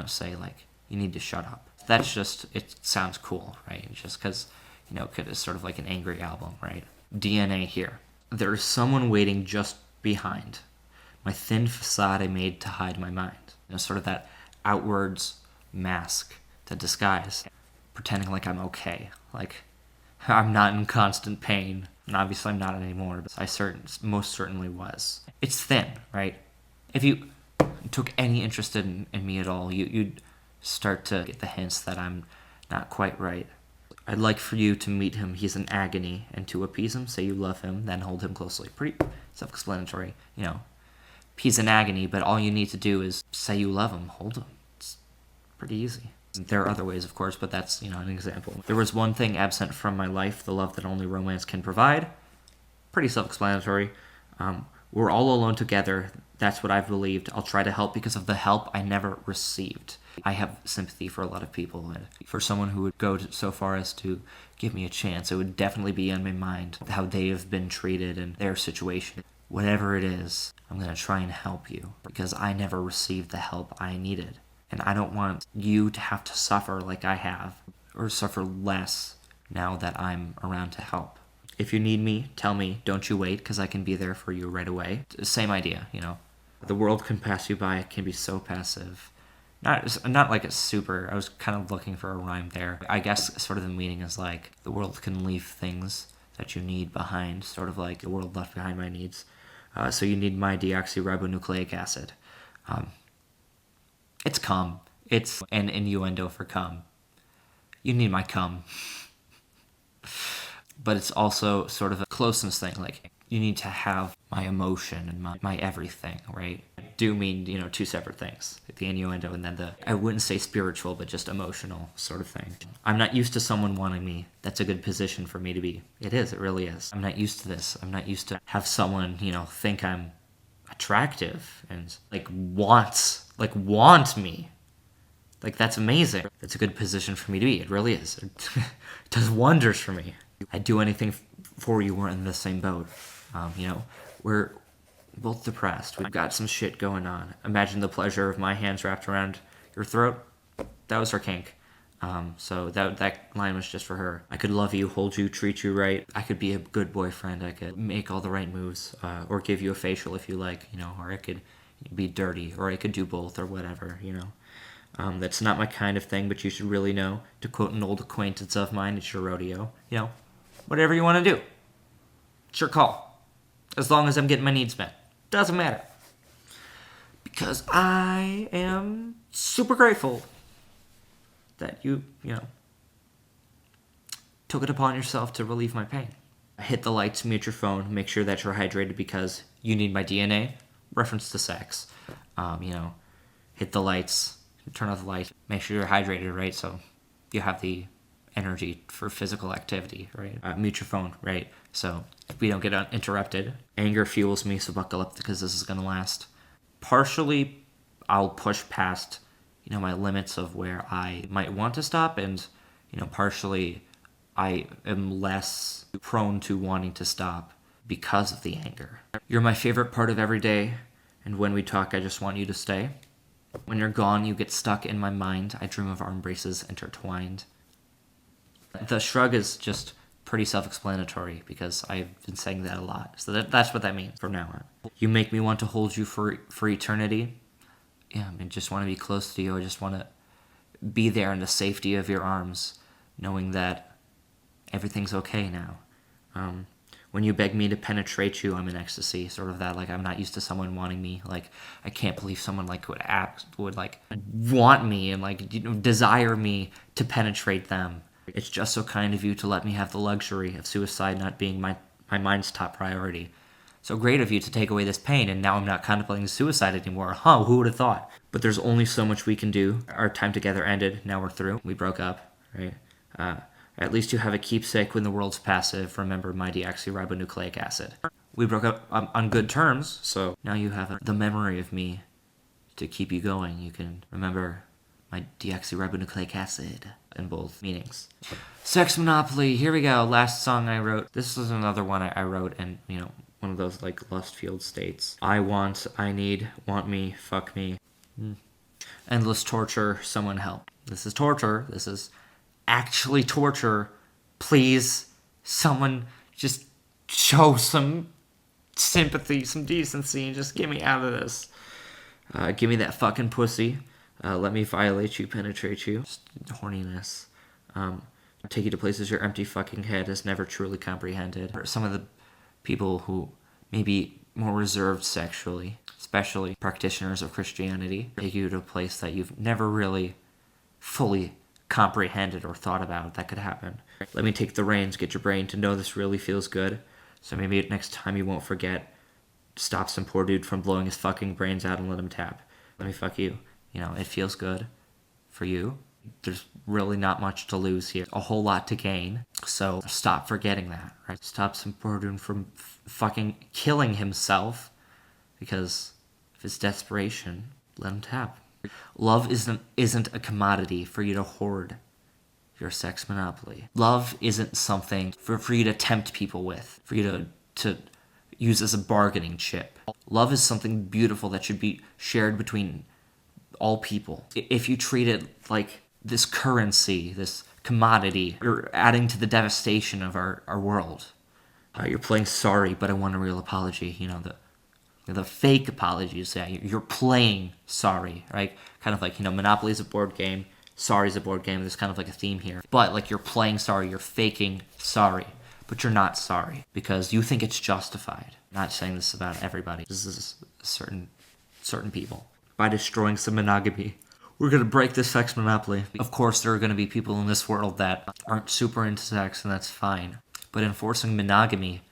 say, like, you need to shut up. That's just, it sounds cool, right? Just because, it's sort of like an angry album, right? DNA here. There is someone waiting just behind my thin facade I made to hide my mind. Sort of that outwards mask, the disguise, pretending like I'm okay, like I'm not in constant pain. And obviously I'm not anymore, but I most certainly was. It's thin, right? If you took any interest in me at all, you'd start to get the hints that I'm not quite right. I'd like for you to meet him. He's in agony, and to appease him, say you love him, then hold him closely. Pretty self-explanatory, He's in agony, but all you need to do is say you love him, hold him. It's pretty easy. There are other ways, of course, but that's, an example. There was one thing absent from my life, the love that only romance can provide. Pretty self-explanatory. We're all alone together. That's what I've believed. I'll try to help because of the help I never received. I have sympathy for a lot of people, and for someone who would go so far as to give me a chance, it would definitely be on my mind how they have been treated and their situation. Whatever it is, I'm going to try and help you because I never received the help I needed. And I don't want you to have to suffer like I have, or suffer less now that I'm around to help. If you need me, tell me. Don't you wait, because I can be there for you right away. Same idea, The world can pass you by. It can be so passive. Not like it's super. I was kind of looking for a rhyme there. I guess sort of the meaning is like the world can leave things that you need behind, sort of like the world left behind my needs. So you need my deoxyribonucleic acid. It's cum. It's an innuendo for cum. You need my cum. But it's also sort of a closeness thing. Like, you need to have my emotion and my everything, right? I do mean, two separate things. The innuendo and then I wouldn't say spiritual, but just emotional sort of thing. I'm not used to someone wanting me. That's a good position for me to be. It is, it really is. I'm not used to this. I'm not used to have someone, think I'm attractive and, want me. Like, that's amazing. That's a good position for me to be. It really is. It does wonders for me. I'd do anything for you. We're in the same boat. We're both depressed. We've got some shit going on. Imagine the pleasure of my hands wrapped around your throat. That was her kink. So that line was just for her. I could love you, hold you, treat you right. I could be a good boyfriend. I could make all the right moves, or give you a facial if you like, or I could be dirty, or I could do both, or whatever, That's not my kind of thing, but you should really know. To quote an old acquaintance of mine, it's your rodeo. Whatever you want to do. It's your call. As long as I'm getting my needs met. Doesn't matter. Because I am super grateful that you took it upon yourself to relieve my pain. Hit the lights, mute your phone, make sure that you're hydrated because you need my DNA. Reference to sex. Hit the lights, turn off the lights, make sure you're hydrated, right? So you have the energy for physical activity, right? Mute your phone, right? So we don't get interrupted. Anger fuels me, so buckle up because this is going to last. Partially, I'll push past, my limits of where I might want to stop, and, partially I am less prone to wanting to stop because of the anger. You're my favorite part of every day, and when we talk, I just want you to stay. When you're gone, you get stuck in my mind. I dream of our embraces intertwined. The shrug is just pretty self-explanatory because I've been saying that a lot. So that's what that means from now on. You make me want to hold you for eternity. Yeah, just want to be close to you. I just want to be there in the safety of your arms, knowing that everything's okay now. When you beg me to penetrate you, I'm in ecstasy. Sort of that, like, I'm not used to someone wanting me. Like, I can't believe someone, like, would like, want me and, like, desire me to penetrate them. It's just so kind of you to let me have the luxury of suicide not being my mind's top priority. So great of you to take away this pain, and now I'm not contemplating suicide anymore. Huh, who would have thought? But there's only so much we can do. Our time together ended. Now we're through. We broke up, right? At least you have a keepsake when the world's passive. Remember my deoxyribonucleic acid. We broke up on good terms, so now you have the memory of me to keep you going. You can remember my deoxyribonucleic acid in both meanings. Sex Monopoly, here we go. Last song I wrote. This is another one I wrote, and, one of those, like, lust field states. I want, I need, want me, fuck me. Endless torture, someone help. This is torture. This is actually torture. Please, someone just show some sympathy, some decency, and just get me out of this. Give me that fucking pussy. Let me violate you, penetrate you. Just horniness. Take you to places your empty fucking head has never truly comprehended. Some of the people who may be more reserved sexually, especially practitioners of Christianity, take you to a place that you've never really fully comprehended or thought about that could happen. Let me take the reins, get your brain to know this really feels good, so maybe next time you won't forget. Stop some poor dude from blowing his fucking brains out and let him tap. Let me fuck you. It feels good for you. There's really not much to lose here. A whole lot to gain. So stop forgetting that, right? Stop some poor dude from fucking killing himself because of his desperation. Let him tap. Love isn't a commodity for you to hoard your sex monopoly. Love isn't something for you to tempt people with, for you to use as a bargaining chip. Love is something beautiful that should be shared between all people. If you treat it like this currency, this commodity, you're adding to the devastation of our world. You're playing sorry, but I want a real apology. The fake apologies. Yeah, you're playing sorry, right? Kind of like, Monopoly is a board game. Sorry is a board game. There's kind of like a theme here. But like you're playing sorry, you're faking sorry. But you're not sorry because you think it's justified. I'm not saying this about everybody. This is certain people. By destroying some monogamy, we're going to break this sex monopoly. Of course, there are going to be people in this world that aren't super into sex, and that's fine. But enforcing monogamy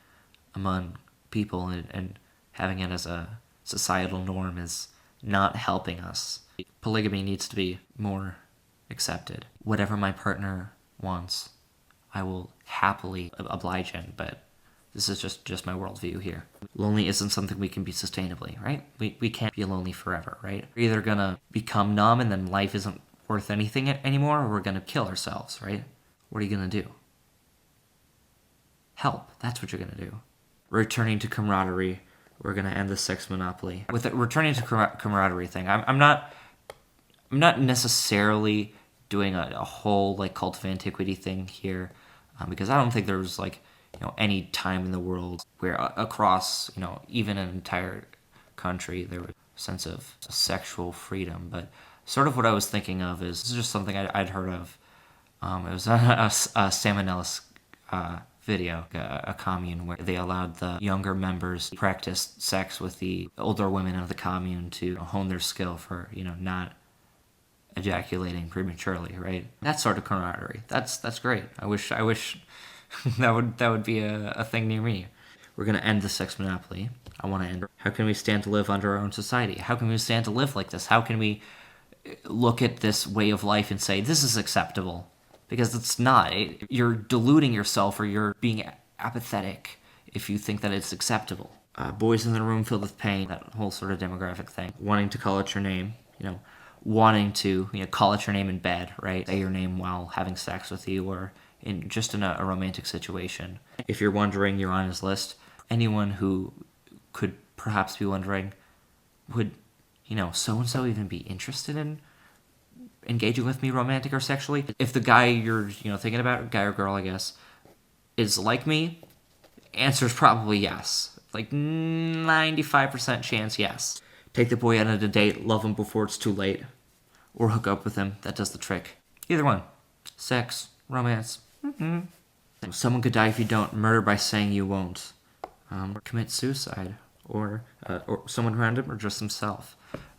among people and having it as a societal norm is not helping us. Polygamy needs to be more accepted. Whatever my partner wants, I will happily oblige in, but this is just my worldview here. Lonely isn't something we can be sustainably, right? We can't be lonely forever, right? We're either gonna become numb and then life isn't worth anything anymore, or we're gonna kill ourselves, right? What are you gonna do? Help. That's what you're gonna do. Returning to camaraderie. We're gonna end the sex monopoly. With it, returning to camaraderie thing, I'm not necessarily doing a whole like cult of antiquity thing here, because I don't think there's like any time in the world where across even an entire country there was a sense of sexual freedom. But sort of what I was thinking of is this is just something I'd heard of. It was a Sam and Ellis video, a commune where they allowed the younger members to practice sex with the older women of the commune to hone their skill for not ejaculating prematurely, right? That sort of camaraderie. That's great. I wish that would be a thing near me. We're gonna end the sex monopoly. I want to end. How can we stand to live under our own society? How can we stand to live like this? How can we look at this way of life and say this is acceptable? Because it's not. You're deluding yourself, or you're being apathetic if you think that it's acceptable. Boys in the room filled with pain. That whole sort of demographic thing. Wanting to call it your name. Wanting to call it your name in bed, right? Say your name while having sex with you, or in a romantic situation. If you're wondering, you're on his list. Anyone who could perhaps be wondering, would so-and-so even be interested in engaging with me romantic or sexually? If the guy you're thinking about, guy or girl I guess, is like me, answer's probably yes. Like 95% chance yes. Take the boy out on a date, love him before it's too late, or hook up with him. That does the trick. Either one. Sex, romance, Someone could die if you don't. Murder by saying you won't. Or commit suicide. Or someone random, or just himself.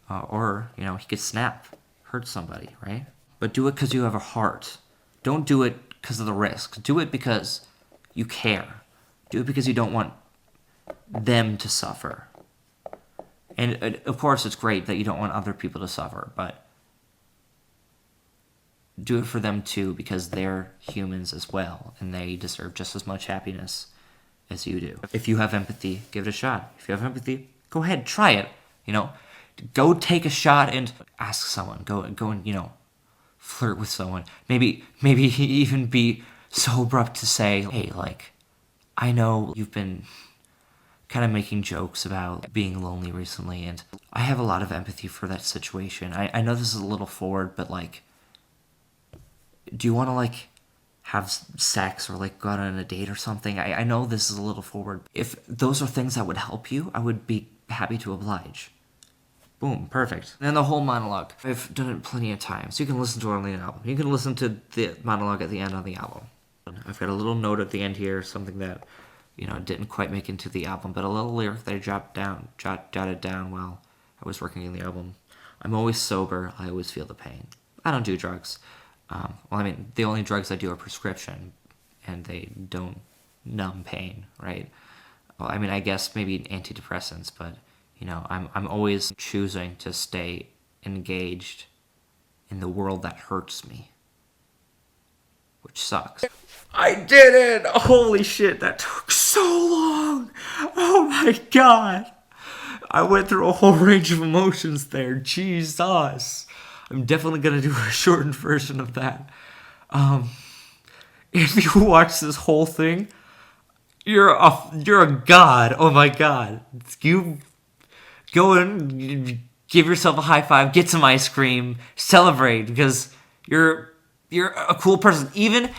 Or, he could snap. Hurt somebody, right? But do it because you have a heart. Don't do it because of the risk. Do it because you care. Do it because you don't want them to suffer. And of course, it's great that you don't want other people to suffer, but do it for them too, because they're humans as well, and they deserve just as much happiness as you do. If you have empathy, give it a shot. If you have empathy, go ahead, try it. Go take a shot and ask someone. Go and flirt with someone. Maybe even be so abrupt to say, hey, I know you've been kind of making jokes about being lonely recently, and I have a lot of empathy for that situation. I know this is a little forward, but do you want to have sex or go out on a date or something? I know this is a little forward. If those are things that would help you, I would be happy to oblige. Boom, perfect. And then the whole monologue. I've done it plenty of times. You can listen to it on the album. You can listen to the monologue at the end on the album. I've got a little note at the end here, something that didn't quite make into the album, but a little lyric that I jotted down while I was working on the album. I'm always sober, I always feel the pain. I don't do drugs. The only drugs I do are prescription, and they don't numb pain, right? Well, I guess maybe antidepressants, but, I'm always choosing to stay engaged in the world that hurts me, which sucks. I did it! Holy shit, that took so long! Oh my god! I went through a whole range of emotions there. Jesus! I'm definitely gonna do a shortened version of that. If you watch this whole thing, you're a god. Oh my god! You go and give yourself a high five, get some ice cream, celebrate, because you're a cool person. Even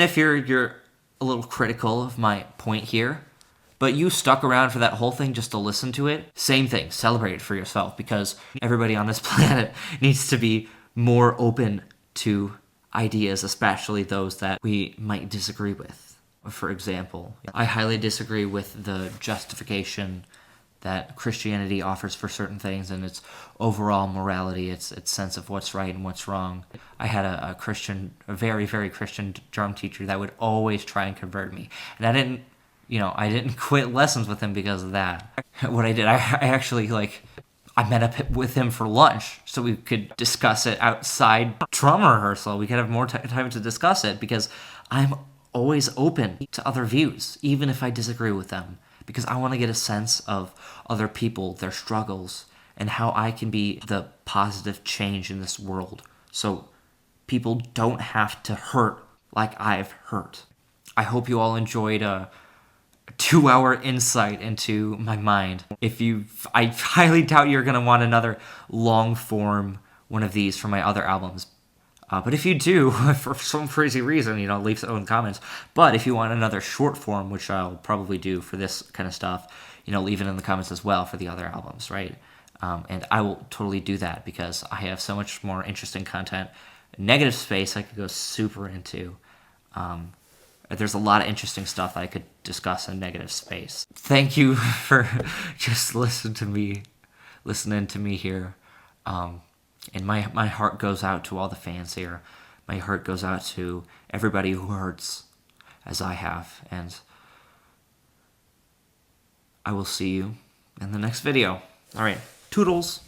if you're a little critical of my point here, but you stuck around for that whole thing just to listen to it, same thing, celebrate it for yourself, because everybody on this planet needs to be more open to ideas, especially those that we might disagree with. For example, I highly disagree with the justification that Christianity offers for certain things and its overall morality, its sense of what's right and what's wrong. I had a very, very Christian drum teacher that would always try and convert me. And I didn't quit lessons with him because of that. What I did, I actually, I met up with him for lunch so we could discuss it outside drum rehearsal. We could have more time to discuss it, because I'm always open to other views, even if I disagree with them, because I want to get a sense of other people, their struggles, and how I can be the positive change in this world so people don't have to hurt like I've hurt. I hope you all enjoyed a 2-hour insight into my mind. I highly doubt you're going to want another long form one of these from my other albums. But if you do, for some crazy reason, leave some in comments. But if you want another short form, which I'll probably do for this kind of stuff, leave it in the comments as well for the other albums, right? And I will totally do that, because I have so much more interesting content. Negative Space I could go super into. There's a lot of interesting stuff that I could discuss in Negative Space. Thank you for just listening to me here. And my heart goes out to all the fans here. My heart goes out to everybody who hurts, as I have. And I will see you in the next video. All right, toodles.